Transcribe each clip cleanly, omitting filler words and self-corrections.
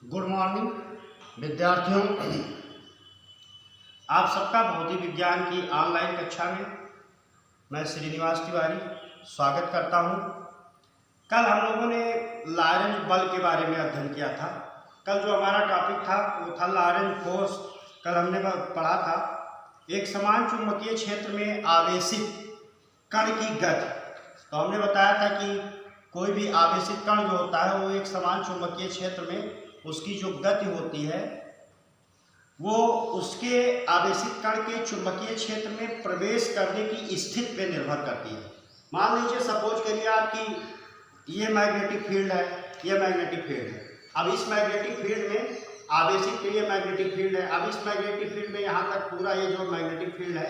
Good morning विद्यार्थियों। आप सबका भौतिक विज्ञान की ऑनलाइन कक्षा में मैं श्रीनिवास तिवारी स्वागत करता हूं। कल हम लोगों ने लॉरेंज बल के बारे में अध्ययन किया था। कल जो हमारा टॉपिक था वो था लॉरेंज फोर्स। कल हमने पढ़ा था एक समान चुंबकीय क्षेत्र में आवेशित कण की गति। तो हमने बताया था कि कोई भी आवेशित कण जो होता है वो एक समान चुंबकीय क्षेत्र में उसकी जो गति होती है वो उसके आवेशित कण के चुंबकीय क्षेत्र में प्रवेश करने की स्थिति पे निर्भर करती है। मान लीजिए सपोज करिए आपकी ये मैग्नेटिक फील्ड है, ये मैग्नेटिक फील्ड है। अब इस मैग्नेटिक फील्ड में आवेशित के लिए मैग्नेटिक फील्ड है। अब इस मैग्नेटिक फील्ड में यहाँ तक पूरा ये जो मैग्नेटिक फील्ड है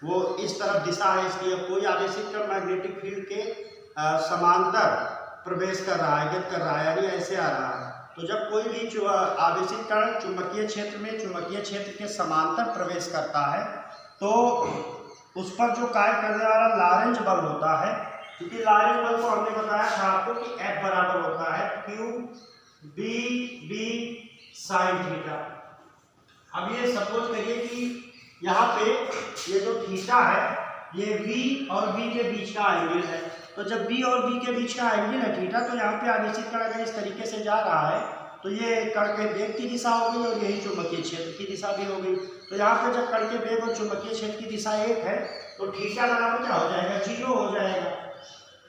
वो इस तरफ दिशा है इसकी। अब कोई आवेशित कण मैग्नेटिक फील्ड के समांतर प्रवेश कर रहा है, गति कर रहा है, यानी ऐसे आ रहा है। तो जब कोई भी आवेशित कण चुंबकीय क्षेत्र में चुंबकीय क्षेत्र के समांतर प्रवेश करता है तो उस पर जो कार्य करने वाला लॉरेंज बल होता है, क्योंकि लॉरेंज बल को हमने बताया था आपको कि F बराबर होता है Q B sin थीटा। अब ये सपोज करिए कि यहाँ पे ये जो थीटा है ये V और B के बीच का एंगल है। तो जब B और B के बीच का एंगल है थीटा, तो यहाँ पे आवेशित कण अगर इस तरीके से जा रहा है तो ये कण के वेग की दिशा हो गई और यही चुंबकीय क्षेत्र की दिशा भी हो गई। तो यहाँ पे जब कण के वेग और चुंबकीय क्षेत्र की दिशा एक है तो थीटा बराबर क्या हो जाएगा, 0 हो जाएगा।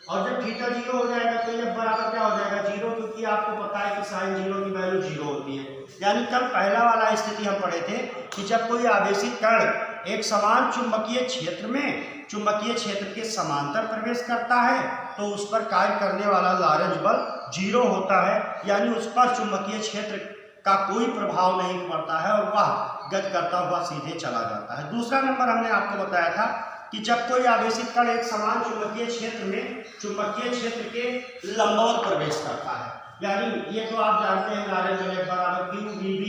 और जब थीटा 0 हो जाएगा तो ये बराबर क्या हो जाएगा, 0, क्योंकि आपको पता है कि साइन 0 की वैल्यू 0 होती है। यानी कल पहला वाला स्थिति हम पढ़े थे कि जब कोई आवेशित कण एक समान चुंबकीय क्षेत्र में चुंबकीय क्षेत्र के समांतर प्रवेश करता है तो उस पर कार्य करने वाला लॉरेंज बल 0 होता है, यानी उस पर चुंबकीय क्षेत्र का कोई प्रभाव नहीं पड़ता है और वह गति करता हुआ सीधे चला जाता है। दूसरा नंबर हमने आपको बताया था कि जब कोई आवेशित कण एक समान चुंबकीय क्षेत्र में चुंबकीय क्षेत्र के लंबवत प्रवेश करता है, यानी ये तो आप जानते हैं लॉरेंज बल बराबर Q B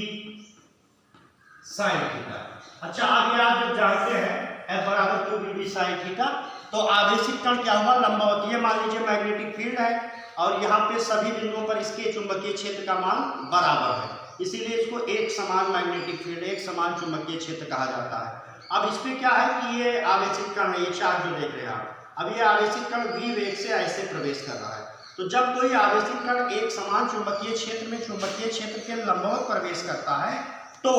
sin थीटा। अच्छा, आगे आप जब जानते हैं F बराबर Q B sin थीटा तो आवेशित कण क्या हुआ, लंबवत। ये मान लीजिए मैग्नेटिक फील्ड है और यहाँ पे सभी बिंदुओं पर इसके चुंबकीय क्षेत्र का मान बराबर है, इसीलिए इसको एक समान मैग्नेटिक फील्ड, एक समान चुंबकीय क्षेत्र कहा जाता है। अब इसमें क्या है कि ये आवेशित कण है, ये चार्ज जो देख रहे हैं आप, अब ये आवेशित कण v वेग से ऐसे प्रवेश कर रहा है। तो जब कोई आवेशित कण एक समान चुंबकीय क्षेत्र में चुंबकीय क्षेत्र के लंबवत प्रवेश करता है तो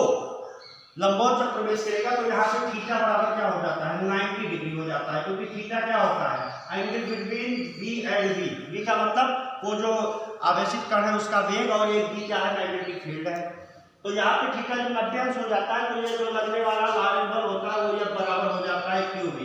लंबवत जब प्रवेश करेगा तो यहाँ पे थीटा बराबर क्या हो जाता है, 90 डिग्री हो जाता है, क्योंकि थीटा क्या होता है, angle between V and V। V का मतलब वो जो आवेशित कण है उसका वेग और एक V क्या है, मैग्नेटिक फील्ड है। तो यहाँ पे थीटा जब 90 अंश हो जाता है तो ये जो लगने वाला लॉरेंज बल होता है वो ये बराबर हो जाता है QB।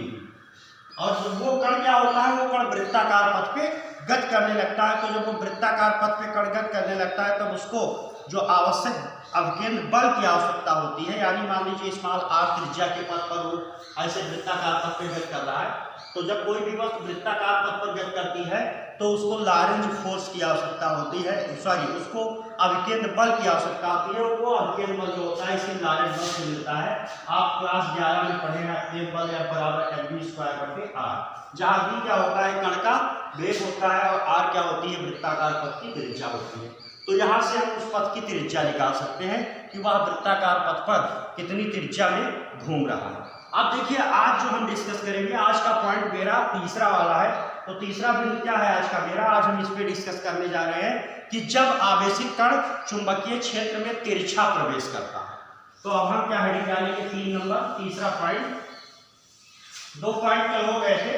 और वो कण क्या होता है, वो कण वृत्ताकार पथ पे गति करने लगता है। तो जब वो वृत्ताकार पथ पे कण गति करने लगता है तब उसको जो आवश्यक अवकेंद्र बल की आवश्यकता होती है, यानी मान लीजिए स्मॉल r त्रिज्या के पथ पर वो ऐसे वृत्ताकार पथ पे गति कर रहा है, तो जब कोई भी वस्तु वृत्ताकार पथ पर गति करती है तो उसको लॉरेंज फोर्स की आवश्यकता होती है, उसको अवकेंद्र बल की आवश्यकता होती है। वो अवकेंद्र बल जो होता है इसे लॉरेंज बल से मिलता है। आप क्लास 11 में पढ़ेगा एक बल F बराबर mv²/r, जहाँ v क्या होता है, कण का वेग होता है, और r क्या होती है, वृत्ताकार पथ की त्रिज्या होती है। तो यहाँ से हम उस पथ की त्रिज्या निकाल सकते हैं कि वह वृत्ताकार पथ पर कितनी त्रिज्या में घूम रहा है। अब देखिए आज जो हम डिस्कस करेंगे, आज का पॉइंट मेरा तीसरा वाला है। तो तीसरा बिंदु क्या है आज का मेरा, आज हम इस पे डिस्कस करने जा रहे हैं कि जब आवेशित कण चुंबकीय क्षेत्र में तिरछा प्रवेश करता है। तो अब हम क्या हेडिंग डालेंगे, 3 नंबर, तीसरा पॉइंट। 2 पॉइंट कल हो गए थे।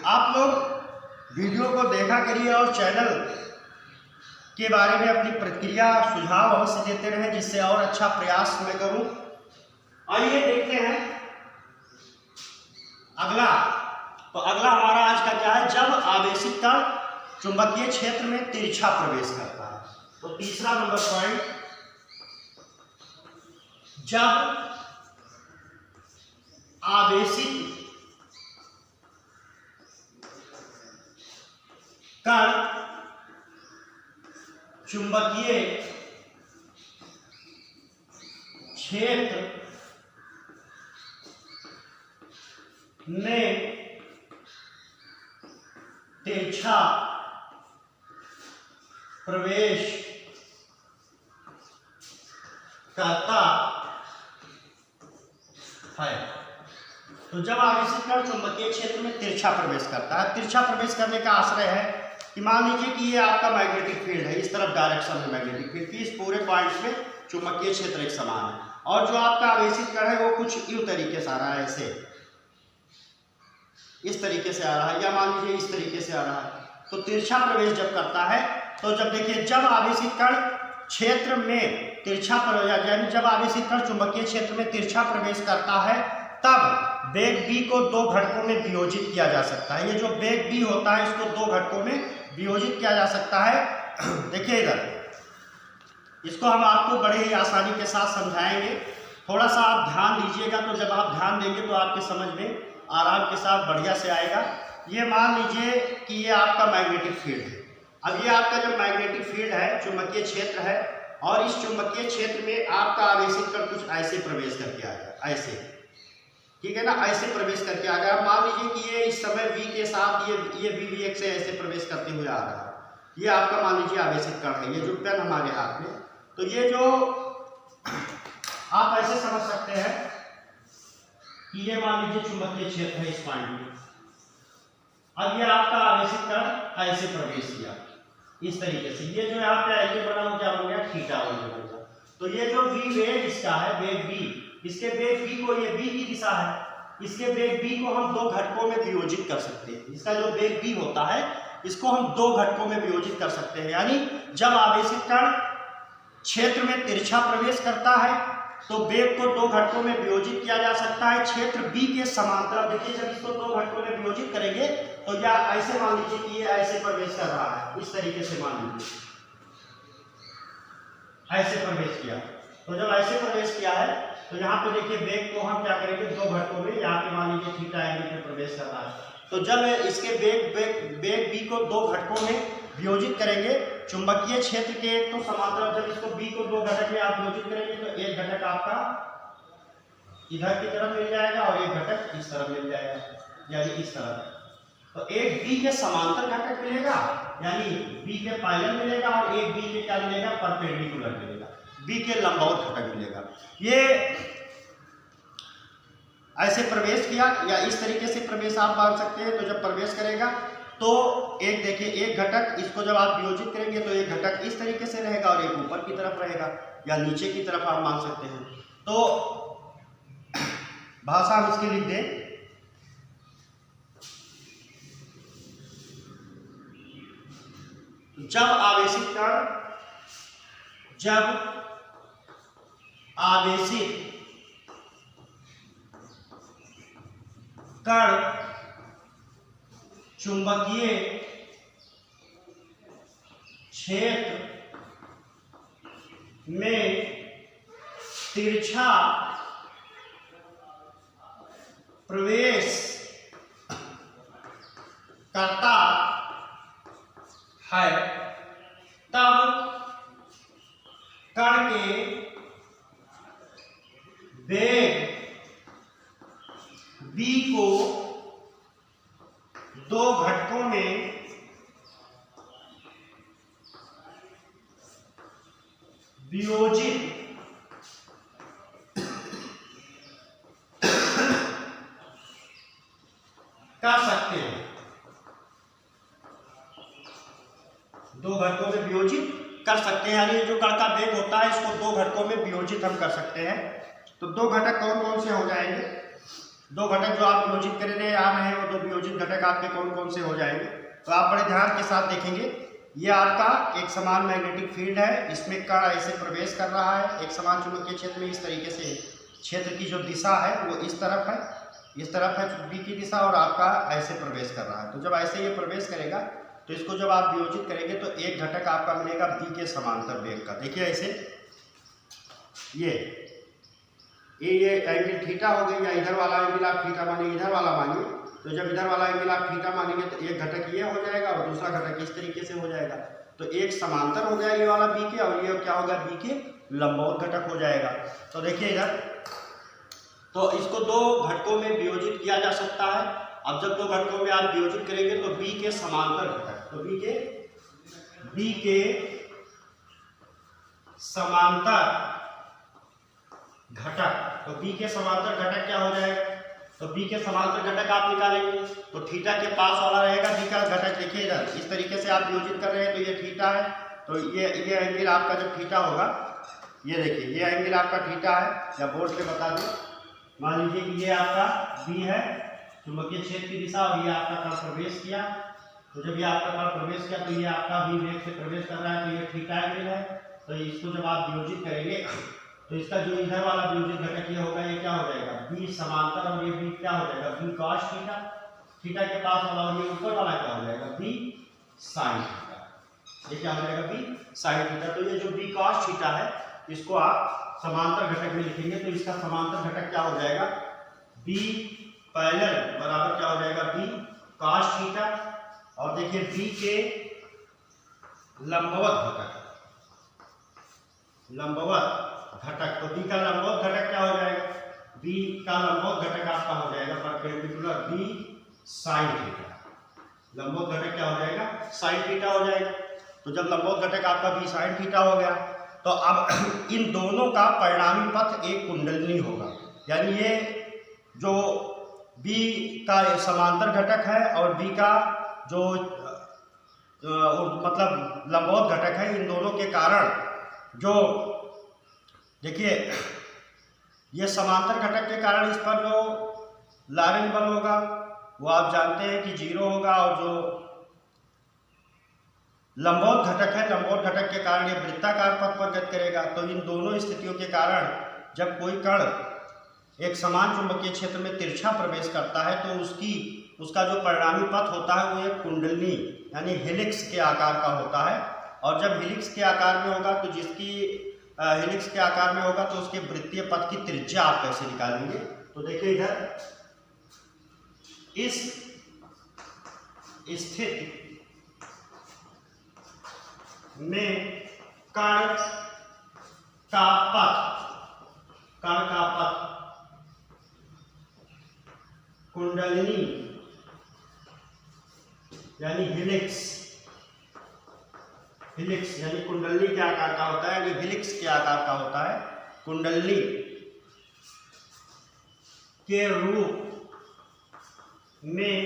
आप लोग वीडियो को देखा करिए और चैनल के बारे में अपनी प्रतिक्रिया सुझाव अवश्य देते रहें, जिससे और अच्छा प्रयास मैं करूं। आइए देखते हैं अगला। तो अगला हमारा आज का क्या है, जब आवेशित कण चुंबकीय क्षेत्र में तिरछा प्रवेश करता है। तो तीसरा नंबर पॉइंट, जब आवेशित कण चुंबकीय क्षेत्र में तिरछा प्रवेश करता है। तो जब आवेशित कण चुंबकीय क्षेत्र में तिरछा प्रवेश करता है, तिरछा प्रवेश करने का आश्रय है कि मान लीजिए कि ये आपका मैग्नेटिक फील्ड है, इस तरफ डायरेक्शन है मैग्नेटिक फील्ड की, इस पूरे पॉइंट में चुंबकीय क्षेत्र एक समान है, और जो आपका आवेशित कण है वो कुछ यूं तरीके से आ रहा है, ऐसे इस तरीके से आ रहा है, या मान लीजिए इस तरीके से आ रहा है। तो तिरछा प्रवेश जब करता है, तो जब देखिए जब आवेशित कण क्षेत्र में तिरछा प्रवेश, यानी जब आवेशित कण चुंबकीय क्षेत्र में तिरछा प्रवेश करता है, तब वेग b को दो घटकों में वियोजित किया जा सकता है। ये जो वेग b होता है इसको दो घटकों में वियोजित किया जा सकता है। देखिए इधर, इसको हम आपको बड़े ही आसानी के साथ समझाएंगे, थोड़ा सा आप ध्यान दीजिएगा, तो जब आप ध्यान देंगे तो आपके समझ में आराम के साथ बढ़िया से आएगा। ये मान लीजिए कि ये आपका मैग्नेटिक फील्ड है। अब ये आपका जो मैग्नेटिक फील्ड है, चुंबकीय क्षेत्र है, और इस चुंबकीय क्षेत्र में आपका आवेशित कण कुछ ऐसे प्रवेश करके आ गया, ऐसे, ठीक है ना, ऐसे प्रवेश करके आ गया। मान लीजिए कि ये इस समय v के साथ ये v से ऐसे प्रवेश करते हुए आ रहा है। ये आपका मान लीजिए आवेशित कण है, ये जो पेन हमारे हाथ में, तो ये जो आप ऐसे समझ सकते हैं कि ये मान लीजिए चुंबकीय क्षेत्र है इस पॉइंट में। अब ये आपका आवेशित कण ऐसे प्रवेश किया इस तरीके से, ये जो यहाँ पे एंगल बना हो क्या हो गया, थीटा एंगल बन गया। तो ये जो v वेग इसका है, वेग v, इसके वेग v को, ये v की दिशा है, इसके वेग v को हम दो घटकों में वियोजित कर सकते हैं। इसका जो वेग v होता है इसको हम दो घटकों में वियोजित कर सकते हैं। यानी जब आवेशित कण क्षेत्र में तिरछा प्रवेश करता है तो वेग को दो घटकों में वियोजित किया जा सकता है क्षेत्र b के समांतर। देखिए जब इसको दो घटकों में वियोजित करेंगे तो या ऐसे मान लीजिए कि ये ऐसे प्रवेश कर रहा है, इस तरीके से मान लीजिए ऐसे प्रवेश किया। तो जब ऐसे प्रवेश किया है तो यहाँ पे देखिए वेग को हम क्या करेंगे, दो घटकों में, यहाँ पे मान लीजिए थीटा एंगल में प्रवेश कर रहा है। तो जब इसके वेग b को दो घटकों में वियोजित करेंगे चुंबकीय क्षेत्र के एक तो समांतर, जब इसको b को दो घटक में आप वियोजित करेंगे तो एक घटक आपका इधर की तरफ मिल जाएगा और एक घटक इस तरफ मिल जाएगा, यानी इस तरफ। तो एक b के समांतर घटक मिलेगा, यानी b के पैरेलल मिलेगा, और एक b के क्या मिलेगा, परपेंडिकुलर मिलेगा, b के लंबवत घटक मिलेगा। ये ऐसे प्रवेश किया, या इस तरीके से प्रवेश आप मान सकते हैं। तो जब प्रवेश करेगा तो एक देखिए, एक घटक इसको जब आप वियोजित करेंगे तो एक घटक इस तरीके से रहेगा और एक ऊपर की तरफ रहेगा, या नीचे की तरफ आप मान सकते हैं। तो भाषा हम इसकी लिख दें, जब आवेशित कण चुंबकीय क्षेत्र में तिरछा प्रवेश करता है, तब कण के वेग v को दो घटकों में वियोजित कर सकते हैं। दो घटकों में वियोजित कर सकते हैं, यानी जो कण का वेग होता है इसको दो घटकों में वियोजित हम कर सकते हैं। तो दो घटक कौन कौन से हो जाएंगे, दो घटक जो आप वियोजित करने आ रहे हैं वो दो वियोजित घटक आपके कौन कौन से हो जाएंगे। तो आप बड़े ध्यान के साथ देखेंगे, ये आपका एक समान मैग्नेटिक फील्ड है, इसमें कण ऐसे प्रवेश कर रहा है एक समान चुंबकीय क्षेत्र में। इस तरीके से क्षेत्र की जो दिशा है वो इस तरफ है, इस तरफ है b की दिशा, और आपका ऐसे प्रवेश कर रहा है। तो जब ऐसे ये प्रवेश करेगा तो इसको जब आप वियोजित करेंगे तो एक घटक आपका मिलेगा b के समांतर वेग का। देखिए ऐसे ये एंगल थीटा हो गई, या इधर वाला एंगल आप थीटा मानेंगे, इधर वाला मानिए। तो जब इधर वाला एंगल आप थीटा मानेंगे तो एक घटक ये हो जाएगा और दूसरा घटक इस तरीके से हो जाएगा। तो एक समांतर हो गया ये वाला b के, और ये क्या होगा, b के लंबवत घटक हो जाएगा। तो देखिए इधर, तो इसको दो घटकों में वियोजित किया जा सकता है। अब जब दो घटकों में आप वियोजित करेंगे तो b के समांतर घटक, तो b के समांतर घटक, तो बी के समांतर घटक क्या हो जाएगा, तो बी के समांतर घटक आप निकालेंगे तो थीटा के पास वाला रहेगा बी का घटक। देखिए इधर इस तरीके से आप योजित कर रहे हैं तो ये थीटा है, तो ये एंगल आपका जब थीटा होगा, ये देखिए ये एंगल आपका थीटा है, या बोर्ड पे बता दूं, मान लीजिए कि ये आपका बी है चुंबकीय क्षेत्र की दिशा और ये आपका कण प्रवेश किया, तो जब ये आपका कण प्रवेश किया तो ये आपका बी वेग से प्रवेश कर रहा है तो ये थीटा एंगल है। तो इसको जब आप वियोजित करेंगे तो इसका जो इधर वाला वियोजित घटक ये होगा, ये क्या हो जाएगा बी समांतर, और ये बी क्या हो जाएगा बी कॉस थीटा, थीटा के पास वाला, और ये ऊपर वाला क्या हो जाएगा बी साइन थीटा, ये क्या हो जाएगा बी साइन थीटा। तो ये जो बी कॉस थीटा है इसको आप समांतर घटक में लिखेंगे तो इसका समांतर घटक क्या हो जाएगा बी पैरेलल बराबर क्या हो जाएगा बी कॉस थीटा, और देखिए बी के लंबवत घटक, लंबवत घटक, तो बी का लंबवत घटक क्या हो जाएगा, बी का लंबवत घटक आपका हो जाएगा परपेंडिकुलर बी साइन थीटा, लंबवत घटक क्या हो जाएगा साइन थीटा हो जाएगा। तो जब लंबवत घटक आपका बी साइन थीटा हो गया तो अब इन दोनों का परिणामी पथ एक कुंडलिनी होगा, यानी ये जो बी का समांतर घटक है और बी का जो मतलब लंबवत घटक है, इन दोनों के कारण जो देखिए ये समांतर घटक के कारण इस पर जो लॉरेंज बल होगा वो आप जानते हैं कि 0 होगा, और जो लंबवत घटक है, लंबवत घटक के कारण ये वृत्ताकार पथ पर गति करेगा। तो इन दोनों स्थितियों के कारण जब कोई कण एक समान चुंबकीय क्षेत्र में तिरछा प्रवेश करता है तो उसका जो परिणामी पथ होता है वो एक कुंडलिनी यानी हेलिक्स के आकार का होता है, और जब हेलिक्स के आकार में होगा तो जिसकी हेलिक्स के आकार में होगा तो उसके वृत्तीय पथ की त्रिज्या आप कैसे निकालेंगे। तो देखिए इधर इस स्थिति में कण का पथ कुंडलिनी यानी हेलिक्स यानी कुंडलिनी के आकार का होता है, यानी हेलिक्स के आकार का होता है, कुंडलिनी के रूप में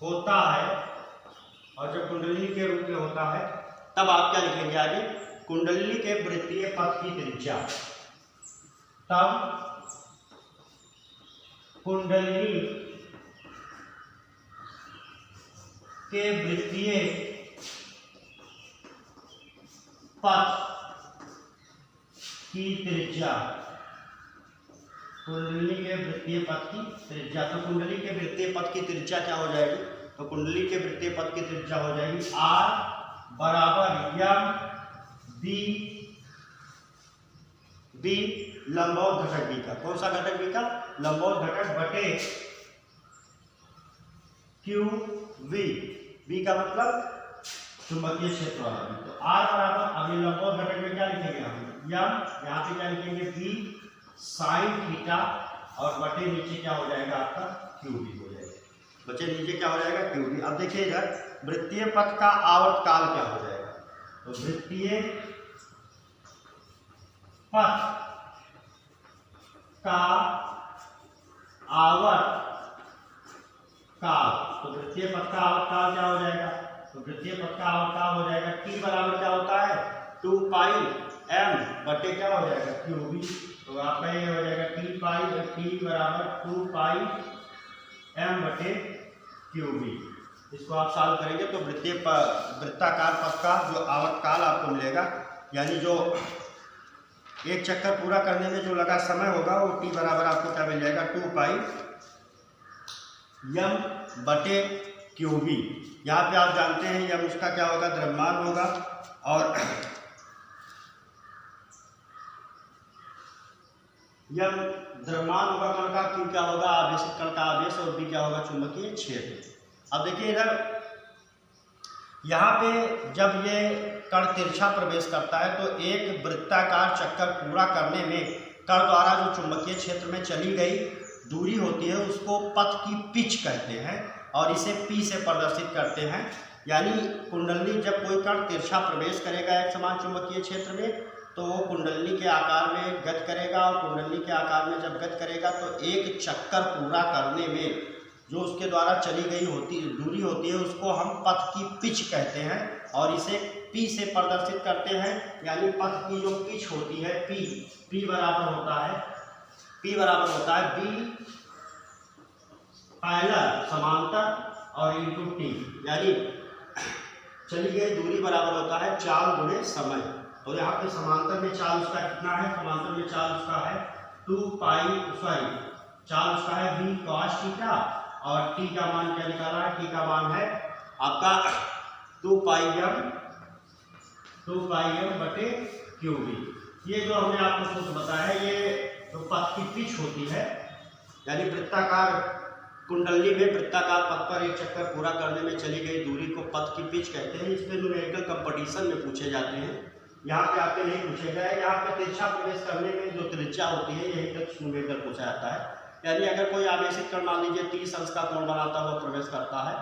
होता है। और जब कुंडलिनी के रूप में होता है तब आप क्या लिखेंगे आगे, कुंडलिनी के वृत्तीय पथ की त्रिज्या, तब कुंडलिनी के वृत्तीय पथ की त्रिज्या, कुंडली के वृत्तीय पथ की त्रिज्या। तो कुंडली के वृत्तीय पथ की त्रिज्या क्या हो जाएगी, तो कुंडली के वृत्तीय पथ की त्रिज्या हो जाएगी R बराबर यम बी लंबवत घटक बी का, कौन सा घटक बी का, लंबवत घटक बटे क्यू बी का मतलब चुंबकीय क्षेत्र वाला बी। तो R बराबर, अब ये लंबवत घटक में क्या लिखेंगे हम यम, यहाँ पे क्या लिखेंगे बी साइन थीटा, और बटे नीचे क्या हो जाएगा आपका क्यू बी हो जाएगा, बचे नीचे क्या हो जाएगा क्यू बी। अब देखिए इधर वृत्तीय पथ का आवर्तकाल क्या हो जाएगा, तो वृत्तीय पथ का आवर्तकाल, तो वृत्तीय पथ का आवर्तकाल क्या हो जाएगा, तो वृत्तीय पथ का आवर्तकाल हो जाएगा टी बराबर क्या होता है 2 पाई m बटे क्या हो जाएगा क्यू बी। तो आपका ये हो जाएगा टी बराबर 2 पाई m बटे क्यू बी। इसको आप सॉल्व करेंगे तो वृत्ताकार पथ का जो आवर्तकाल आपको मिलेगा, यानी जो एक चक्कर पूरा करने में जो लगा समय होगा वो टी बराबर आपको क्या मिल जाएगा 2 पाई m बटे क्यू बी। यहाँ पे आप जानते हैं यम उसका क्या होगा, द्रव्यमान होगा, और यम द्रव्यमान होगा कण का, क्यू क्या होगा आवेशित कण का आवेश, और बी क्या होगा चुंबकीय क्षेत्र। अब देखिए इधर यहाँ पे जब ये कण तिरछा प्रवेश करता है तो एक वृत्ताकार चक्कर पूरा करने में कण द्वारा जो चुंबकीय क्षेत्र में चली गई दूरी होती है उसको पथ की पिच कहते हैं, और इसे P से प्रदर्शित करते हैं। यानी कुंडली जब कोई कण तिरछा प्रवेश करेगा एक समान चुंबकीय क्षेत्र में तो वो कुंडली के आकार में गति करेगा, और कुंडली के आकार में जब गति करेगा तो एक चक्कर पूरा करने में जो उसके द्वारा चली गई दूरी होती है उसको हम पथ की पिच कहते हैं, और इसे पी से प्रदर्शित करते हैं। यानी पथ की जो पिच होती है पी बराबर होता है बी पैरेलल समांतर और इंटू टी, यानी चली गई दूरी बराबर होता है चाल गुणे समय। तो यहाँ पे समांतर में चाल उसका कितना है, समांतर में चाल उसका है चाल उसका है बी कॉस थीटा, और टी का मान क्या निकाला है, टी का मान है आपका 2 पाई m बटे क्यूबी। ये जो हमने आपको सूत्र बताया है, ये जो पथ की पिच होती है, यानी वृत्ताकार कुंडली में वृत्ताकार पथ पर एक चक्कर पूरा करने में चली गई दूरी को पथ की पिच कहते हैं। इसमें न्यूमेरिकल कंपटीशन में पूछे जाते हैं। यहाँ पे आपके नहीं पूछे गए, यहाँ पे तिरछा प्रवेश करने में जो त्रिज्या होती है यही तक न्यूमेरिकल पूछा जाता है। यानी अगर कोई आवेशित कण मान लीजिए 30 अंश का कोण बनाता हुआ प्रवेश करता है,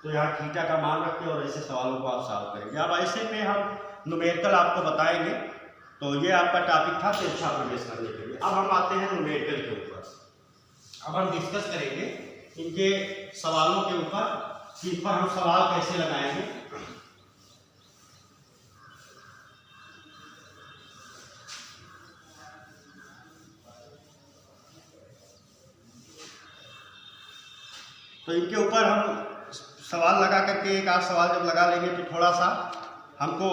तो यहाँ थीटा का मान रख के और ऐसे सवालों को आप सॉल्व करेंगे। अब ऐसे में हम न्यूमेरिकल आपको बताएंगे। तो ये आपका टॉपिक था तिरछा प्रवेश करने के लिए। अब हम आते हैं न्यूमेरिकल के ऊपर। अब हम डिस्कस करेंगे इनके सवालों के ऊपर कि इस पर हम सवाल कैसे लगाएंगे। तो इनके ऊपर हम सवाल लगा करके एक आध सवाल जब लगा लेंगे तो थोड़ा सा हमको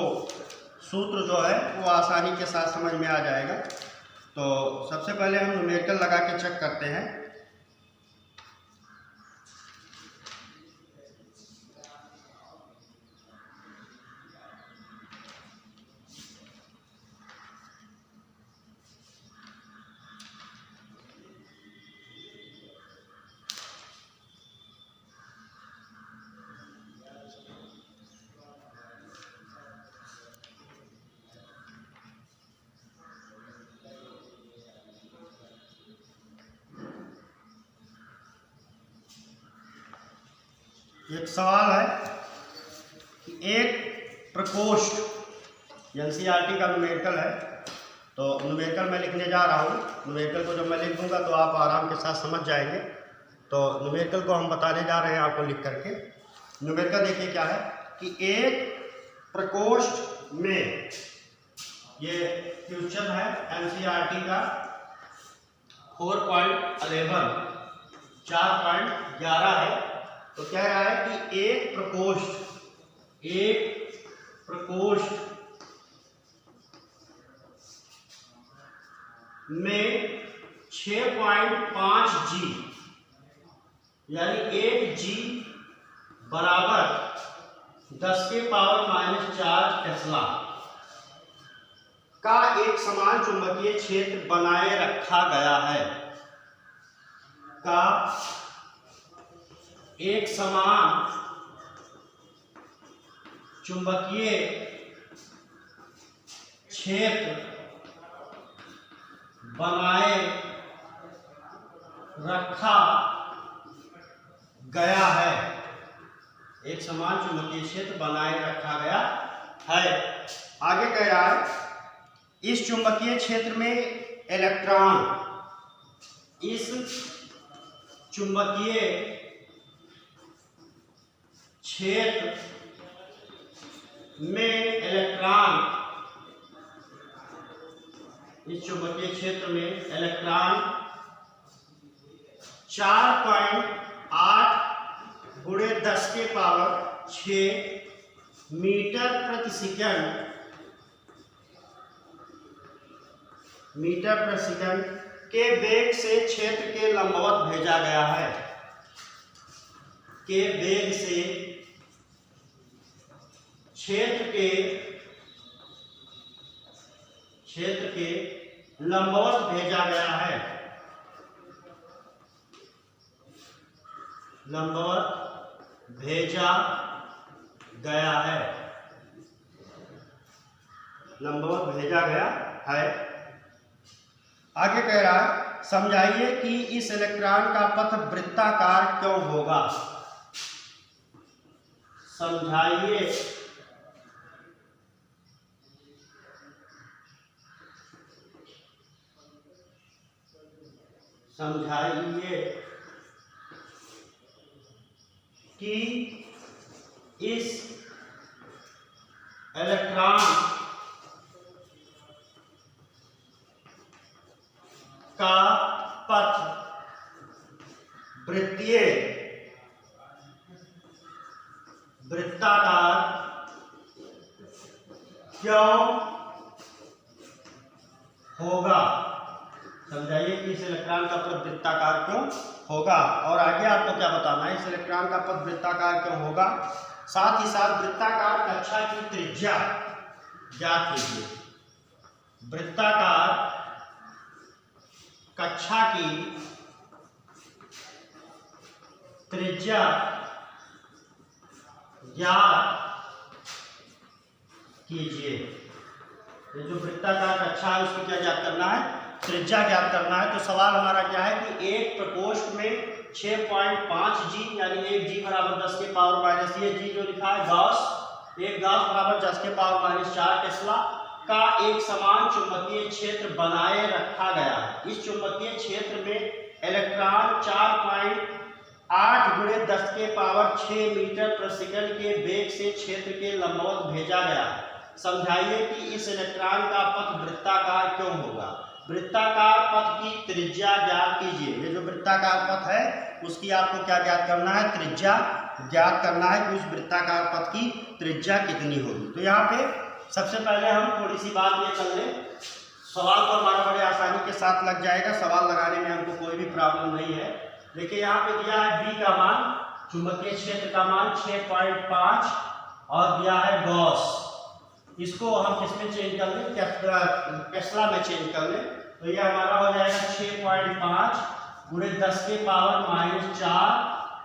सूत्र जो है वो आसानी के साथ समझ में आ जाएगा। तो सबसे पहले हम न्यूमेरिकल लगा के चेक करते हैं। एक सवाल है कि एक प्रकोष्ठ एनसीईआरटी का न्यूमेरिकल है। तो न्यूमेरिकल मैं लिखने जा रहा हूँ। न्यूमेरिकल को जब मैं लिख दूंगा तो आप आराम के साथ समझ जाएंगे। तो न्यूमेरिकल को हम बताने जा रहे हैं आपको लिख करके। न्यूमेरिकल देखिए क्या है कि एक प्रकोष्ठ में, ये क्वेश्चन है एनसीईआरटी का 4.11 4.11 है। तो कह रहा है कि एक प्रकोष्ठ में 6.5 G, यानी 1 G बराबर 10⁻⁴ टेस्ला का एक समान चुंबकीय क्षेत्र बनाए रखा गया है। का एक समान चुंबकीय क्षेत्र बनाए रखा गया है। एक समान चुंबकीय क्षेत्र बनाए रखा गया है। आगे कह रहा है इस चुंबकीय क्षेत्र में इलेक्ट्रॉन, इस चुंबकीय क्षेत्र में इलेक्ट्रॉन, इस चुंबकीय क्षेत्र में इलेक्ट्रॉन 4.8 × 10⁻⁶ मीटर प्रति सेकंड के वेग से क्षेत्र के लंबवत भेजा गया है। के वेग से क्षेत्र के लंबवत भेजा गया है। लंबवत भेजा गया है। लंबवत भेजा गया है। आगे कह रहा है समझाइए कि इस इलेक्ट्रॉन का पथ वृत्ताकार क्यों होगा। समझाइए समझाइए कि इस इलेक्ट्रॉन का पथ वृत्ताकार क्यों होगा। समझाइए कि इस इलेक्ट्रॉन का पथ वृत्ताकार क्यों होगा। और आगे आपको क्या बताना है, इस इलेक्ट्रॉन का पथ वृत्ताकार क्यों होगा, साथ ही साथ वृत्ताकार कक्षा की त्रिज्या ज्ञात कीजिए। वृत्ताकार कक्षा की त्रिज्या ज्ञात कीजिए। ये जो वृत्ताकार कक्षा है उसको क्या ज्ञात करना है, त्रिज्या ज्ञात करना है। तो सवाल हमारा क्या है कि एक प्रकोष्ठ में 6.5 जी यानी 1 जी बराबर 10 के पावर माइनस, ये जी जो लिखा है गॉस, एक गॉस बराबर 10 के पावर माइनस 4 टेस्ला का एक समान चुंबकीय क्षेत्र बनाए रखा गया है। इस चुंबकीय क्षेत्र में इलेक्ट्रॉन 4.8 गुणे 10 के पावर 6 मीटर प्रति सेकंड के वेग से क्षेत्र के लंबवत भेजा गया है। समझाइए कि इस इलेक्ट्रॉन का पथ वृत्ताकार क्यों होगा। वृत्ताकार पथ की त्रिज्या ज्ञात कीजिए। ये जो वृत्ताकार पथ है उसकी आपको क्या ज्ञात करना है, त्रिज्या ज्ञात करना है कि उस वृत्ताकार पथ की त्रिज्या कितनी होगी। तो यहाँ पे सबसे पहले हम थोड़ी सी बात ये कर लें, सवाल तो हमारा बड़े आसानी के साथ लग जाएगा, सवाल लगाने में हमको कोई भी प्रॉब्लम नहीं है। देखिए यहाँ पे दिया है बी का मान, चुंबकीय क्षेत्र का मान 6.5 और दिया है गॉस। इसको हम किसमें चेंज कर लें, टेस्ला में चेंज कर लें। तो ये हमारा हो जाएगा 6.5 गुणे 10 के पावर माइनस 4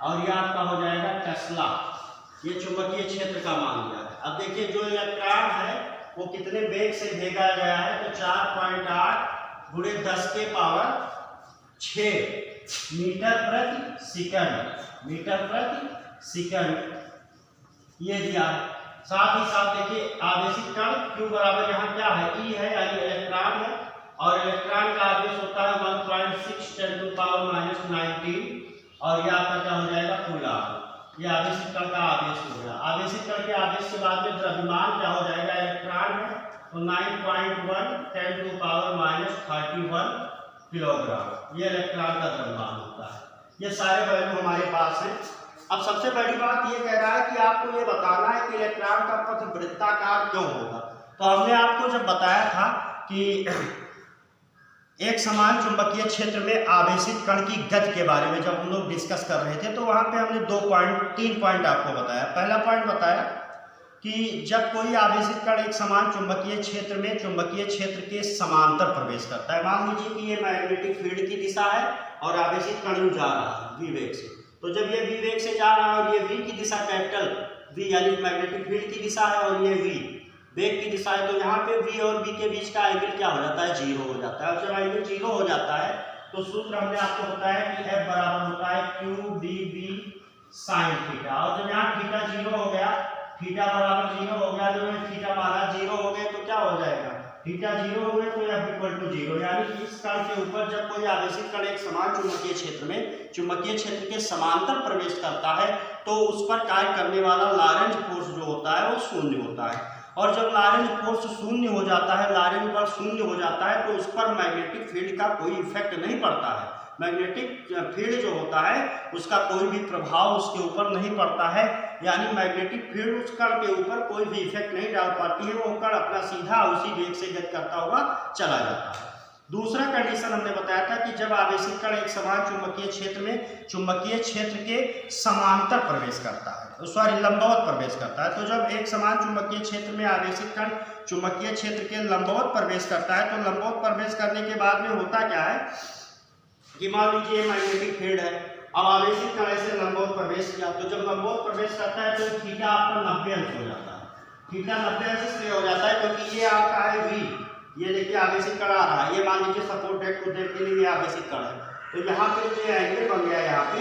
और ये आपका हो जाएगा टेस्ला। ये चुंबकीय क्षेत्र का मान दिया है। अब देखिए जो इलेक्ट्रॉन है वो कितने वेग से भेजा गया है, तो 4.8 गुणे 10 के पावर 6 मीटर प्रति सेकंड ये दिया। साथ ही साथ देखिए आवेशित कण Q बराबर यहाँ क्या है, E है यानी इलेक्ट्रॉन है, और इलेक्ट्रॉन का आवेश होता है 1.6 × 10⁻⁹ और ये आपका क्या हो जाएगा कूलम। ये आवेशित कण का आवेश हो गया। आवेशित कण के आवेश के बाद में द्रव्यमान क्या हो जाएगा, इलेक्ट्रॉन है तो 9.1 × 10⁻31 किलोग्राम ये इलेक्ट्रॉन का द्रव्यमान होता है। ये सारे वैल्यू हमारे पास हैं। अब सबसे बड़ी बात ये कह रहा है कि आपको ये बताना है कि इलेक्ट्रॉन का पथ वृत्ताकार क्यों होगा। तो हमने आपको जब बताया था कि एक समान चुंबकीय क्षेत्र में आवेशित कण की गति के बारे में जब हम लोग डिस्कस कर रहे थे, तो वहां पे हमने 3 पॉइंट आपको बताया। पहला पॉइंट बताया कि जब कोई आवेशित कण एक समान चुंबकीय क्षेत्र में चुंबकीय क्षेत्र के समांतर प्रवेश करता है, मान लीजिए कि ये मैग्नेटिक फील्ड की दिशा है और आवेशित कण जा रहा है v वेग से, तो जब ये v वेग से जा रहा है और ये v की दिशा कैपिटल v यानी मैग्नेटिक फील्ड की दिशा है और ये v वेग की दिशा है, तो यहाँ पे v और v के बीच का एंगल क्या हो जाता है, 0 हो जाता है। और जब एंगल 0 हो जाता है तो सूत्र हमने आपको बताया कि F बराबर होता है QBB sin थीटा। और जब यहाँ थीटा 0 हो गया, थीटा बराबर 0 हो गया, जब थीटा माना 0 हो गए तो क्या हो जाएगा, थीटा 0 हो गए तो F = 0। यानी कि इस कण के ऊपर जब कोई आवेशित कण एक समान चुंबकीय क्षेत्र में चुंबकीय क्षेत्र के समांतर प्रवेश करता है तो उस पर कार्य करने वाला लॉरेंज फोर्स जो होता है वो 0 होता है। और जब लॉरेंज फोर्स 0 हो जाता है, लॉरेंज बल 0 हो जाता है, तो उस पर मैग्नेटिक फील्ड का कोई इफेक्ट नहीं पड़ता है। मैग्नेटिक फील्ड जो होता है उसका कोई भी प्रभाव उसके ऊपर नहीं पड़ता है, यानी मैग्नेटिक फील्ड उस कण के ऊपर कोई भी इफेक्ट नहीं डाल पाती है, वो कण अपना सीधा उसी वेग से गति करता हुआ चला जाता है। दूसरा कंडीशन हमने बताया था कि जब आवेशित कण एक समान चुंबकीय क्षेत्र में चुंबकीय क्षेत्र के समांतर प्रवेश करता है, लंबवत प्रवेश करता है, तो जब एक समान चुंबकीय क्षेत्र में आवेशित कण चुंबकीय क्षेत्र के लंबवत प्रवेश करता है, तो लंबवत प्रवेश करने के बाद में होता क्या है कि मान लीजिए मैग्नेटिक फील्ड है, अब आवेशित कण ऐसे लंबवत प्रवेश किया, तो जब लंबवत प्रवेश करता है तो थीटा आपका 90 अंश हो जाता है। थीटा 90 अंश इसलिए हो जाता है क्योंकि ये आपका है v, ये देखिए आवेशित कण आ रहा है, ये मान लीजिए सपोर्ट डेट को देख के लिए ये आवेशित कण है, तो यहाँ पे जो एंगल बन गया यहाँ पे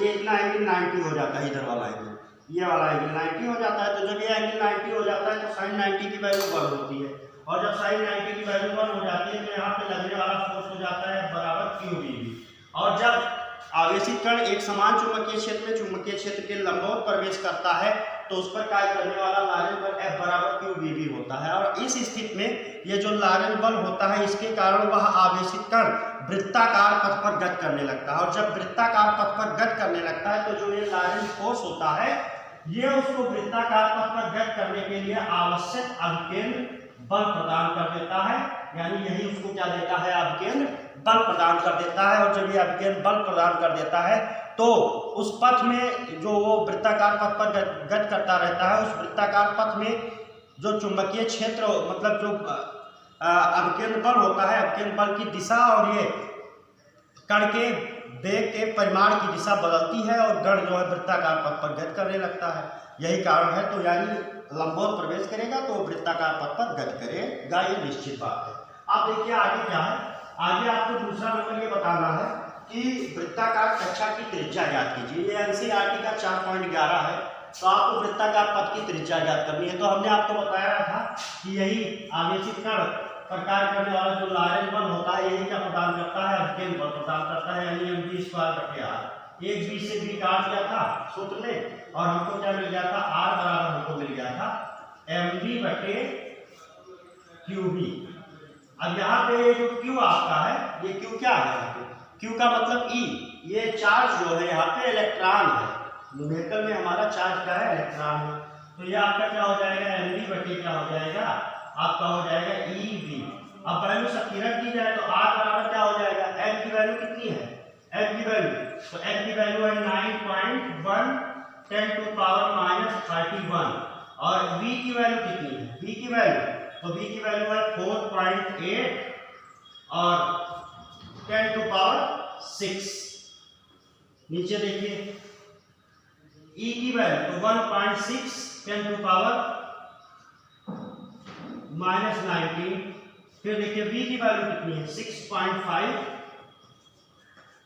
ये इतना एंगल 90 हो जाता है, इधर वाला एंगल ये वाला एंगल 90 हो जाता है। तो जब ये एंगल 90 हो जाता है तो sin 90 की वैल्यू 1 होती है, और जब sin 90 की वैल्यू 1 हो जाती है तो यहाँ पे लगने वाला फोर्स हो जाता है बराबर QBB। और जब आवेशित कण एक समान चुंबकीय क्षेत्र के लंबवत प्रवेश करता है तो उस पर कार्य करने वाला लॉरेंट बल F बराबर QBV होता है। और इस स्थिति में ये जो लॉरेंट बल होता है इसके कारण वह आवेशित कण वृत्ताकार पथ पर गति करने लगता है। और जब वृत्ताकार पथ पर गति करने लगता है तो जो ये लॉरेंट फोर्स होता है ये उसको वृत्ताकार पथ पर गति करने के लिए आवश्यक अभिकेंद्र बल प्रदान कर देता है, यानी यही उसको क्या देता है, अभिकेंद्र बल प्रदान कर देता है। और जब ये अभिकेंद्र बल प्रदान कर देता है तो उस पथ में जो वो वृत्ताकार पथ पर गति करता रहता है, उस वृत्ताकार पथ में जो चुंबकीय क्षेत्र मतलब जो अभिकेंद्र बल होता है, अभिकेंद्र बल की दिशा और ये कण के वेग के परिमाण की दिशा बदलती है और कण जो है वृत्ताकार पथ पर गति करने लगता है। यही कारण है। तो यानी लंबवत प्रवेश करेगा तो वृत्ताकार पथ पर गति करेगा, ये निश्चित बात है। अब देखिए आगे क्या है, आगे आपको दूसरा नंबर ये बताना है कि वृत्ताकार कक्षा की त्रिज्या ज्ञात कीजिए। ये एनसीईआरटी का 4.11 है। तो आपको वृत्ताकार पथ की त्रिज्या ज्ञात करनी है। तो हमने आपको बताया था कि यही आवेशित कण पर कार्य करने वाला जो लॉरेंट बल होता है यही क्या प्रदान करता है, अभिकेंद्र बल प्रदान करता है, यानी mv²/r। एक बी से बी काट दिया था सूत्र में और हमको क्या मिल गया था, r बराबर हमको मिल गया था mv/qb। अब यहाँ पे ये जो q आपका है, ये q क्या है, यहाँ पे q का मतलब e, ये चार्ज जो है यहाँ पे इलेक्ट्रॉन है। न्यूमेरिकल में हमारा चार्ज क्या है, इलेक्ट्रॉन है। तो ये आपका क्या हो जाएगा, mv/ क्या हो जाएगा, आपका हो जाएगा ev। अब वैल्यू सब्ट्रैक्ट की जाए तो r बराबर क्या हो जाएगा, m की वैल्यू कितनी है, m की वैल्यू, तो m की वैल्यू है 9.1 10⁻31 और v की वैल्यू कितनी है, v की वैल्यू, तो v की वैल्यू है 4.8 और 10⁻6। नीचे देखिए e की वैल्यू तो 1.6 10⁻19। फिर देखिए v की वैल्यू कितनी है, 6.5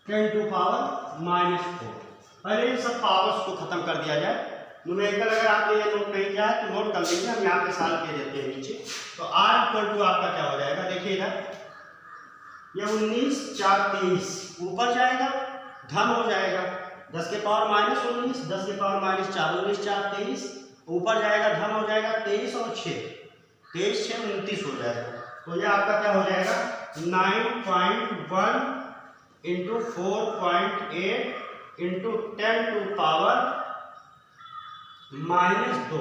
10⁻⁴। पहले इन सब पावर्स को खत्म कर दिया जाए। न्यूमेरिकल अगर आपने ये नोट नहीं किया है तो नोट कर लीजिए, हम यहाँ पे साल के देते हैं नीचे। तो r = आपका क्या हो जाएगा, देखिए इधर ये 19 4 23 ऊपर जाएगा धन हो जाएगा 10⁻⁻19 10⁻⁻4 19 4 23 ऊपर जाएगा धन हो जाएगा 23 और 6 23 6 29 हो जाएगा। तो ये आपका क्या हो जाएगा 9.1 × 4.8 × 10⁻⁻2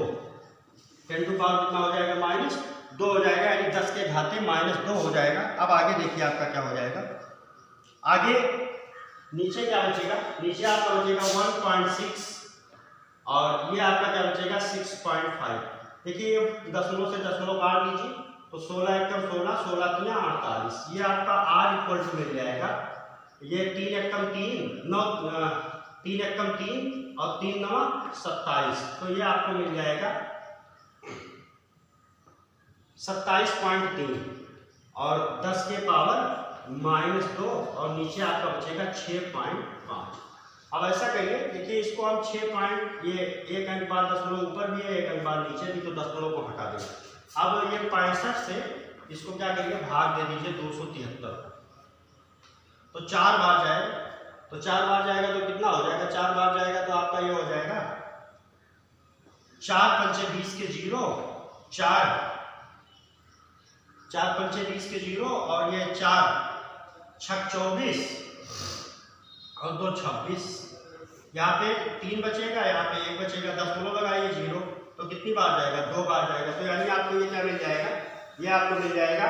10⁻कितना हो जाएगा, -2 हो जाएगा, यानी 10 के घाते -2 हो जाएगा। अब आगे देखिए आपका क्या हो जाएगा, आगे नीचे क्या बचेगा, नीचे आपका बचेगा 1.6 और ये आपका क्या बचेगा 6.5। देखिए दशमलव से दशमलव काट लीजिए तो 16 × 16 16 × 48, ये आपका r = मिल जाएगा। ये 3 × 3 9 3 × 3 और 3 9 27, तो ये आपको मिल जाएगा 27.3 और 10⁻⁻2 और नीचे आपका बचेगा 6.5। अब ऐसा करिए, देखिए इसको हम 6 ये 1 अंक बाद दशमलव ऊपर भी है 1 अंक बाद नीचे भी, तो दशमलव को हटा देंगे। अब ये 65 से इसको क्या करिए भाग दे दीजिए 273, तो 4 बार जाएगा, तो 4 बार जाएगा तो कितना हो जाएगा, 4 बार जाएगा तो आपका ये हो जाएगा 4 × 5 = 20 के 0 4 4 × 5 = 20 के 0 और ये 4 6 24 और 2 26। यहाँ पे 3 बचेगा, यहाँ पे 1 बचेगा, दशमलव लगाइए 0, तो कितनी बार जाएगा 2 बार जाएगा। तो यानी आपको ये क्या मिल जाएगा, ये आपको मिल जाएगा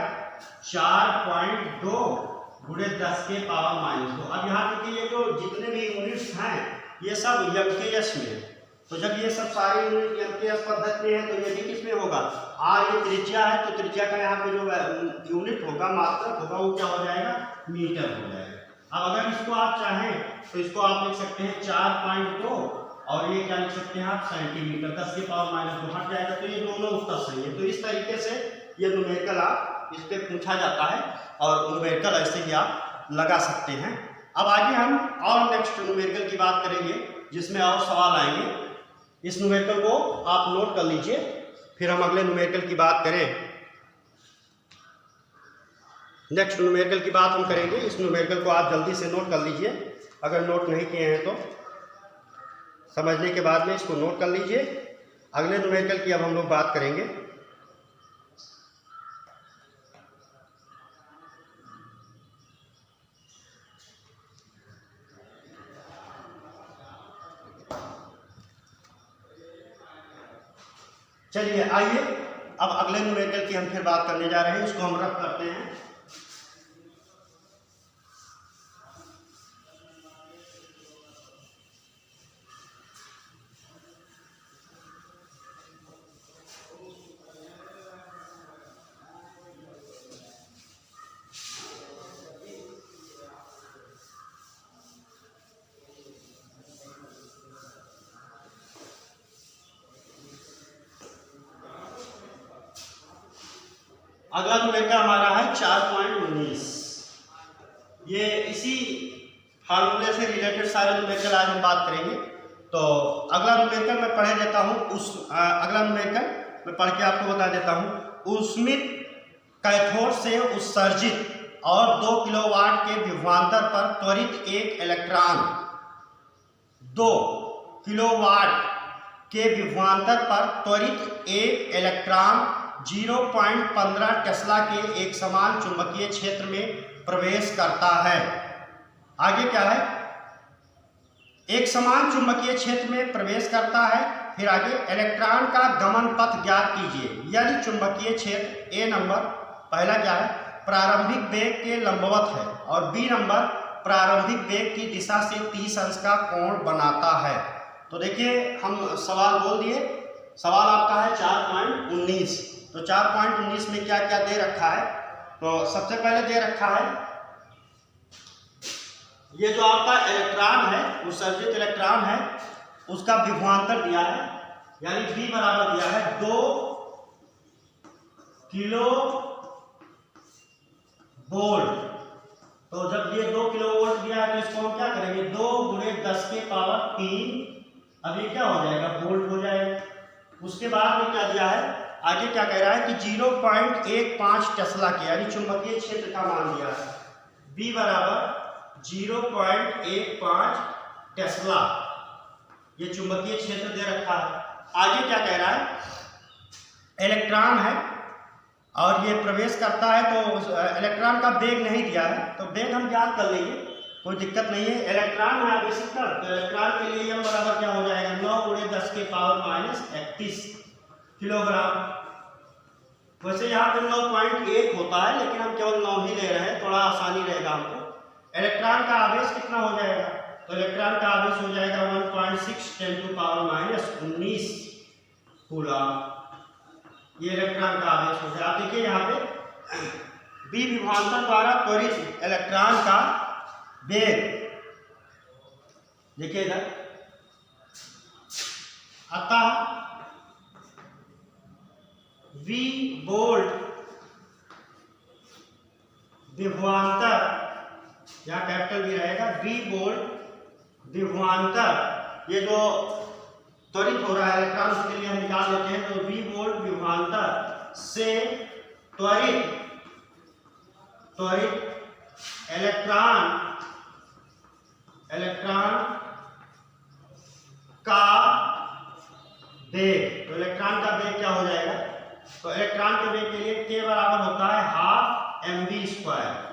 4.2 × 10⁻⁻2। अब यहाँ देखिए ये जो जितने भी यूनिट्स हैं ये सब MKS में है। तो जब ये सब सारे यूनिट MKS पद्धति में है तो ये भी किसमें होगा, r ये त्रिज्या है तो त्रिज्या का यहाँ पे जो यूनिट होगा मात्रक होगा वो क्या हो जाएगा, मीटर हो जाएगा। अब अगर इसको आप चाहें तो इसको आप लिख सकते हैं 4.2 और ये क्या लिख सकते हैं आप सेंटीमीटर, 10⁻⁻2 हट जाएगा, तो ये दोनों उत्तर सही है। तो इस तरीके से ये न्यूमेरिकल आप इस पे पूछा जाता है और न्यूमेरिकल ऐसे ही आप लगा सकते हैं। अब आगे हम और नेक्स्ट न्यूमेरिकल की बात करेंगे जिसमें और सवाल आएंगे। इस न्यूमेरिकल को आप नोट कर लीजिए, फिर हम अगले न्यूमेरिकल की बात करें। नेक्स्ट न्यूमेरिकल की बात हम करेंगे। इस न्यूमेरिकल को आप जल्दी से नोट कर लीजिए, अगर नोट नहीं किए हैं तो समझने के बाद में इसको नोट कर लीजिए। अगले न्यूमेरिकल की अब हम लोग बात करेंगे। चलिए आइए अब अगले न्यूमेरिकल की हम फिर बात करने जा रहे हैं। इसको हम रफ करते हैं। अगला न्यूमेरिकल हमारा है 4.19। ये इसी फार्मूले से रिलेटेड सारे न्यूमेरिकल आज हम बात करेंगे। तो अगला न्यूमेरिकल मैं पढ़ देता हूँ। अगला न्यूमेरिकल मैं पढ़ के आपको बता देता हूँ। ऊष्मित कैथोड से उत्सर्जित और 2 किलोवाट के विभवांतर पर त्वरित एक इलेक्ट्रॉन 2 किलोवाट के विभवांतर पर त्वरित एक इलेक्ट्रॉन 0.15 टेस्ला के एक समान चुंबकीय क्षेत्र में प्रवेश करता है। आगे क्या है? एक समान चुंबकीय क्षेत्र में प्रवेश करता है। फिर आगे इलेक्ट्रॉन का गमन पथ ज्ञात कीजिए। यदि चुंबकीय क्षेत्र ए नंबर पहला क्या है? प्रारंभिक वेग के लंबवत है और बी नंबर प्रारंभिक वेग की दिशा से 30 अंश का कोण बनाता है। तो देखिए हम सवाल बोल दिए। सवाल आपका है 4.19। तो 4.19 में क्या क्या दे रखा है? तो सबसे पहले दे रखा है ये जो आपका इलेक्ट्रॉन है, उत्सर्जित इलेक्ट्रॉन है, उसका विभवांतर दिया है, यानी V बराबर दिया है 2 किलो वोल्ट। तो जब ये 2 किलो वोल्ट दिया है तो इसको हम क्या करेंगे? 2 गुणे 10 के पावर 3। अब ये क्या हो जाएगा? वोल्ट हो जाएगा। उसके बाद में क्या दिया है? आगे क्या कह रहा है कि 0.15 टेस्ला के यानी चुंबकीय क्षेत्र का मान दिया है। B बराबर 0.15 टेस्ला ये चुंबकीय क्षेत्र दे रखा है। आगे क्या कह रहा है? इलेक्ट्रॉन है और ये प्रवेश करता है। तो इलेक्ट्रॉन का वेग नहीं दिया है, तो वेग हम ज्ञात कर लेंगे, कोई दिक्कत नहीं है। इलेक्ट्रॉन है आवेशित, तो इलेक्ट्रॉन के लिए m बराबर क्या हो जाएगा? 9 गुणे 10 के पावर -31 किलोग्राम। वैसे यहाँ पे 9.1 होता है, लेकिन हम केवल 9 ही ले रहे हैं, थोड़ा आसानी रहेगा हमको। इलेक्ट्रॉन का आवेश कितना हो जाएगा? तो इलेक्ट्रॉन का आवेश हो जाएगा 1.6 × 10⁻19 कूलम। ये इलेक्ट्रॉन का आवेश हो जाएगा। आप देखिए यहाँ पे बी विभवांतर द्वारा त्वरित इलेक्ट्रॉन का वेग, देखिए इधर अतः V वोल्ट विभवांतर, यहाँ कैपिटल भी रहेगा, V वोल्ट विभवांतर, ये जो त्वरित हो रहा है इलेक्ट्रॉन उसके लिए हम निकाल लेते हैं। तो V वोल्ट विभवांतर से त्वरित इलेक्ट्रॉन का वेग। तो इलेक्ट्रॉन का वेग क्या हो जाएगा? तो इलेक्ट्रॉन के वेग के लिए k बराबर होता है 12 mv²।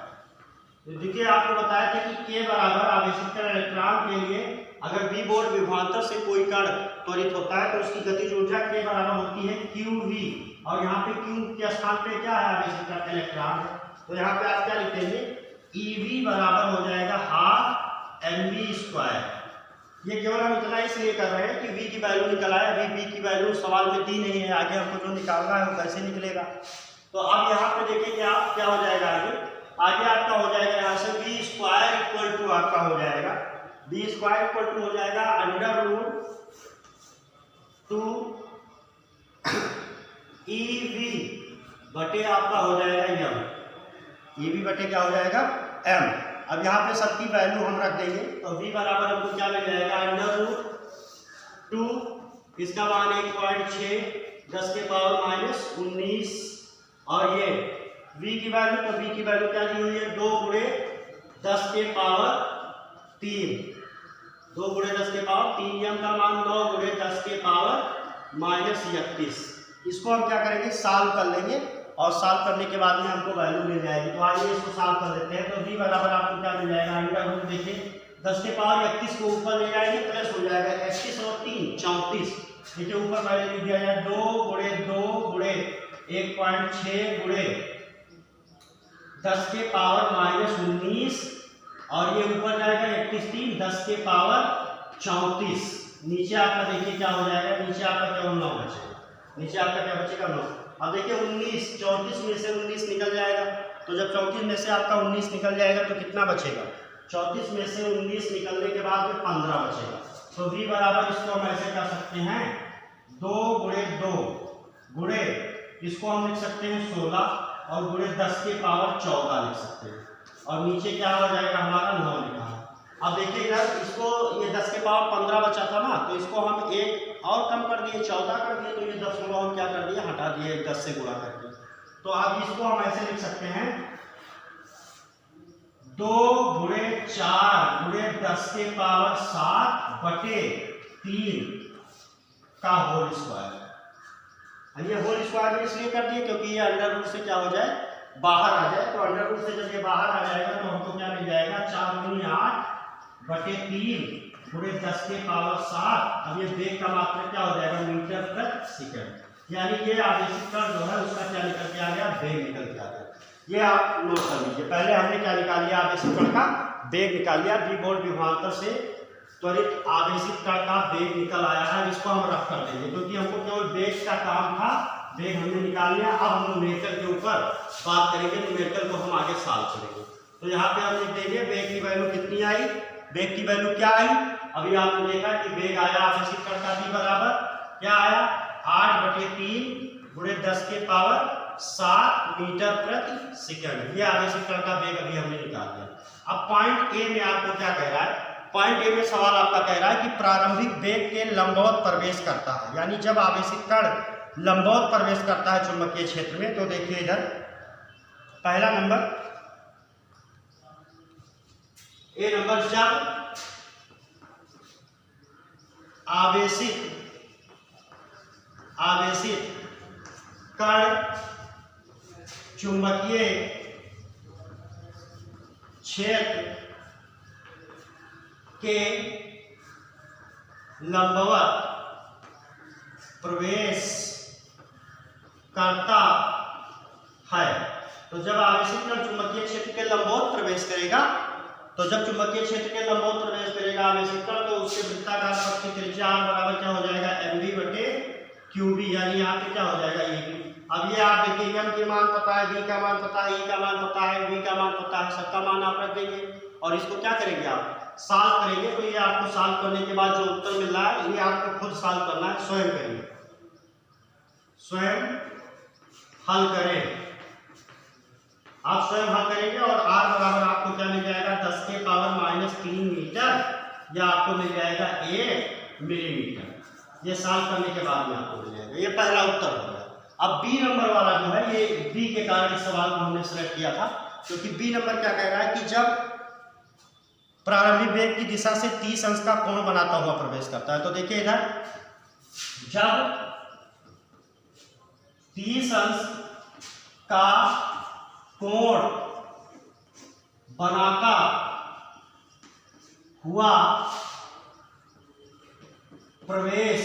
देखिए आपको बताया था कि k बराबर आवेशित इलेक्ट्रॉन के लिए अगर v वोल्ट विभवांतर से कोई कण त्वरित होता है तो उसकी गतिज ऊर्जा k बराबर होती है qv, और यहाँ पे q के स्थान पे क्या है? आवेशित इलेक्ट्रॉन है। तो यहाँ पे आप क्या लिखेंगे? ev बराबर हो जाएगा 12 mv²। ये केवल हम इतना इसलिए कर रहे हैं कि v की वैल्यू निकल आए। अभी v की वैल्यू सवाल में दी नहीं है, आगे हमको जो निकालना है वो कैसे निकलेगा। तो अब यहाँ पे देखेंगे आप क्या हो जाएगा। आगे आपका हो जाएगा यहाँ से v² इक्वल टू आपका हो जाएगा v² इक्वल टू हो जाएगा √2 ev बटे आपका हो जाएगा m। ev बटे क्या हो जाएगा? m। अब यहाँ पे सबकी वैल्यू हम रख देंगे। तो v बराबर हमको क्या मिल जाएगा? √2, इसका मान 1.6 10 के पावर -19 और ये v की वैल्यू, तो v की वैल्यू क्या दी हुई है 2 गुणे 10 के पावर 3, 2 गुणे 10 के पावर 3, m का मान 9 गुणे 10 के पावर -31। इसको हम क्या करेंगे सॉल्व कर लेंगे और सॉल्व करने के बाद में हमको वैल्यू मिल जाएगी। तो आइए इसको सॉल्व कर लेते हैं। तो v बराबर आपको क्या मिल जाएगा, अंडर रूट देखिए 10 के पावर 31 को ऊपर ले जाएंगे प्लस हो जाएगा 31 और 3 34। देखिए ऊपर पहले लिख दिया जाए 2 गुणे 1.6 गुणे 10 के पावर -19 और ये ऊपर जाएगा 31 3 10 के पावर 34। नीचे आपका देखिए क्या हो जाएगा, नीचे आपका क्या 9 बचेगा, नीचे आपका क्या बचेगा 9। अब देखिए 19 34 में से 19 निकल जाएगा, तो जब 34 में से आपका 19 निकल जाएगा तो कितना बचेगा, 34 में से 19 निकलने के बाद में 15 बचेगा। तो v बराबर इसको हम ऐसे कर सकते हैं 2 गुणे 2 गुणे इसको हम लिख सकते हैं 16 और गुणे 10 के पावर 14 लिख सकते हैं, और नीचे क्या हो जाएगा हमारा 9 लिखा है। अब देखिए इधर इसको ये 10 के पावर 15 बचा था ना, तो इसको हम एक और कम कर दिए 14 कर दिए, तो ये 10 को हम क्या कर दिए हटा दिए 10 से गुणा करके। तो अब इसको हम ऐसे लिख सकते हैं 2 गुणे 4 गुणे 10 के पावर 7 बटे 3 का होल स्क्वायर। ये होल स्क्वायर में इसलिए कर दिए क्योंकि ये अंडर रूट से क्या हो जाए बाहर आ जाए, तो अंडर रूट से जब ये बाहर आ जाएगा तो हमको क्या मिल जाएगा 4 गुणे 8 बटे 3 गुणे 10 के पावर 7। अब ये वेग का मात्रक क्या हो जाएगा मीटर प्रति सेकंड, यानी ये आवेशित कण जो है उसका क्या निकल के आ गया वेग निकल के आ गया। ये आप नोट कर लीजिए, पहले हमने क्या निकाल लिया आवेशित कण का वेग निकाल लिया, द्विबोल्ट विभवांतर से त्वरित आवेशित कण का वेग निकल आया है। इसको हम रख कर देंगे क्योंकि हमको केवल वेग का काम था, वेग हमने निकाल लिया। अब हम न्यूमेरिकल के ऊपर बात करेंगे, न्यूमेरिकल को हम आगे सॉल्व करेंगे। तो यहाँ पे हम लिख देंगे वेग की वैल्यू कितनी आई, वेग की वैल्यू क्या आई, अभी आपने देखा कि वेग आया आवेशित कण का v बराबर क्या आया 8 बटे 3 गुणे 10 के पावर 7 मीटर प्रति सेकंड। ये आवेशित कण का वेग अभी हमने निकाल दिया। अब पॉइंट ए में आपको क्या कह रहा है, पॉइंट ए में सवाल आपका कह रहा है कि प्रारंभिक वेग के लंबवत प्रवेश करता है, यानी जब आवेशित कण लंबवत प्रवेश करता है चुंबकीय क्षेत्र में। तो देखिए इधर पहला नंबर ए नंबर, जब आवेशित कण चुंबकीय क्षेत्र के लंबवत प्रवेश करता है। तो जब आवेशित कण चुंबकीय क्षेत्र के लंबवत प्रवेश करेगा, तो जब चुंबकीय क्षेत्र के लंबवत प्रवेश करेगा आवेशित कण, तो उसके वृत्ताकार पथ की त्रिज्या r बराबर क्या हो जाएगा mv बटे qb, यानी यहाँ पे क्या हो जाएगा ab। अब ये आप देखिए m के मान पता है, v का मान पता है, e का मान पता है, v का मान पता है, सबका मान आप रख देंगे और इसको क्या करेंगे आप सॉल्व करेंगे। तो ये आपको सॉल्व करने के बाद जो उत्तर मिल रहा है ये आपको खुद सॉल्व करना है, स्वयं करिए, स्वयं हल करें। आप स्वयं हल करेंगे और r बराबर आपको क्या मिल जाएगा 10 के पावर -3 मीटर, या आपको मिल जाएगा 1 मिलीमीटर। ये सॉल्व करने के बाद में आपको मिल जाएगा, ये पहला उत्तर हो गया। अब बी नंबर वाला जो है, ये बी के कारण इस सवाल को हमने सेलेक्ट किया था, क्योंकि बी नंबर क्या कह रहा है कि जब प्रारंभिक वेग की दिशा से 30 अंश का कोण बनाता हुआ प्रवेश करता है। तो देखिए इधर जब 30 अंश का कोण बनाता हुआ प्रवेश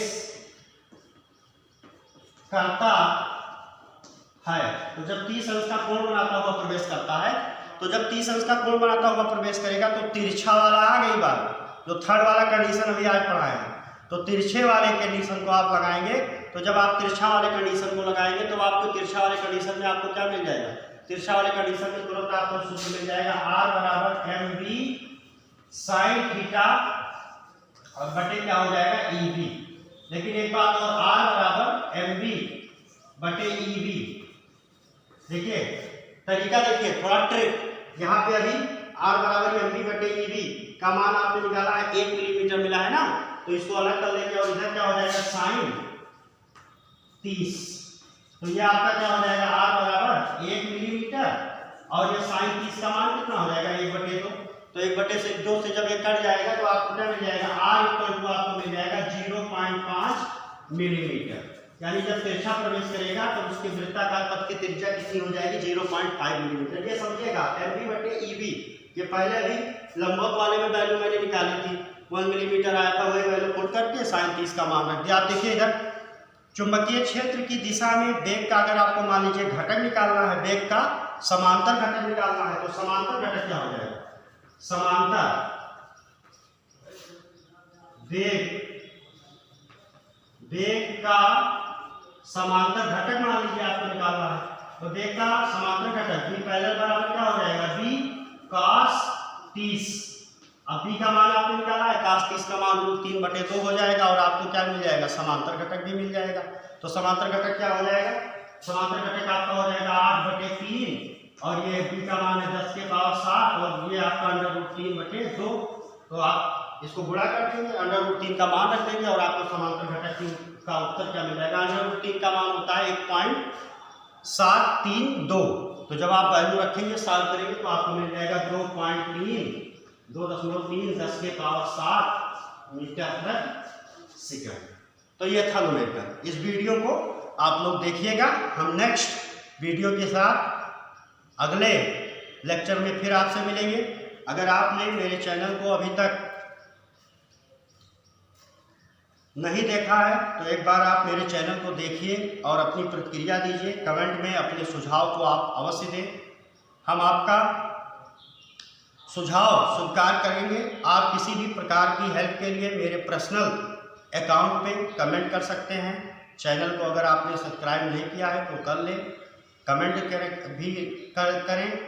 करता है, तो जब 30 अंश का कोण बनाता हुआ प्रवेश करता है, तो जब 30 अंश का कोण बनाता हुआ प्रवेश करेगा तो तिरछा वाला आ गई बात, जो थर्ड वाला कंडीशन अभी आज पढ़ाए हैं, तो तिरछे वाले कंडीशन को आप लगाएंगे। तो जब आप तिरछा वाले कंडीशन को लगाएंगे तो आपको तिरछा वाले कंडीशन में आपको क्या मिल जाएगा, तिरछा वाले कंडीशन में तुरंत आपको सूत्र मिल जाएगा r बराबर mv sin थीटा और बटे क्या हो जाएगा ev। लेकिन एक बात और, r बराबर mv बटे ev, देखिए तरीका देखिए थोड़ा ट्रिक, यहाँ पे अभी r बराबर mv बटे ev का मान आपने निकाला है 1 मिलीमीटर मिला है ना, तो इसको अलग कर लेंगे और इधर क्या हो जाएगा साइन 30। तो ये आपका क्या हो जाएगा r बराबर 1 मिलीमीटर और ये साइन 30 का मान कितना हो जाएगा 1/2। तो 1/2 से जब ये कट जाएगा तो आपको क्या मिल जाएगा, r इक्वल टू आपको मिल जाएगा 0.5 मिलीमीटर। यानी जब तिरछा प्रवेश करेगा तो उसके वृत्ताकार पथ की त्रिज्या कितनी हो जाएगी 0.5 मिलीमीटर। ये समझिएगा MV/EB। ये पहले भी लंबवत वाले में वैल्यू मैंने निकाली थी, 1 मिलीमीटर आया था, वही वैल्यू पुट करके साइन 30 का मान रख दिया। आप देखिए इधर चुंबकीय क्षेत्र की दिशा में वेग का अगर आपको मान लीजिए घटक निकालना है, वेग का समांतर घटक निकालना है, तो समांतर घटक क्या हो जाएगा, समांतर वेग का समांतर घटक मान लीजिए आपको निकालना है, तो वेग का समांतर घटक v पैरेलल बराबर क्या हो जाएगा v cos 30। अब v का मान आपको निकाला है, cos 30 का मान √3/2 हो जाएगा और आपको क्या मिल जाएगा, समांतर घटक भी मिल जाएगा। तो समांतर घटक क्या हो जाएगा, समांतर घटक आपका हो जाएगा 8/3 और ये v का मान है 10 के पावर 7 और ये आपका √3/2। तो आप इसको गुणा कर देंगे, √3 का मान रख देंगे और आपको समांतर घटक का उत्तर क्या मिल जाएगा, √3 का मान होता है 1.732। तो जब आप वैल्यू रखेंगे सॉल्व करेंगे तो आपको मिल जाएगा 2.3 10 के पावर 7 मीटर प्रति सेकंड। तो ये था न्यूमेरिकल। इस वीडियो को आप लोग देखिएगा। हम नेक्स्ट वीडियो के साथ अगले लेक्चर में फिर आपसे मिलेंगे। अगर आपने मेरे चैनल को अभी तक नहीं देखा है तो एक बार आप मेरे चैनल को देखिए और अपनी प्रतिक्रिया दीजिए, कमेंट में अपने सुझाव को आप अवश्य दें। हम आपका सुझाव स्वीकार करेंगे। आप किसी भी प्रकार की हेल्प के लिए मेरे पर्सनल अकाउंट पे कमेंट कर सकते हैं। चैनल को अगर आपने सब्सक्राइब नहीं किया है तो कर लें, कमेंट करें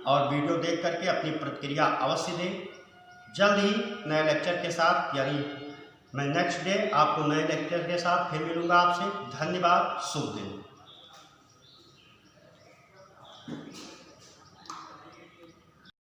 और वीडियो देख करके अपनी प्रतिक्रिया अवश्य दें। जल्द ही नए लेक्चर के साथ, यानी मैं नेक्स्ट डे आपको नए लेक्चर के साथ फिर मिलूंगा आपसे। धन्यवाद, शुभ दिन।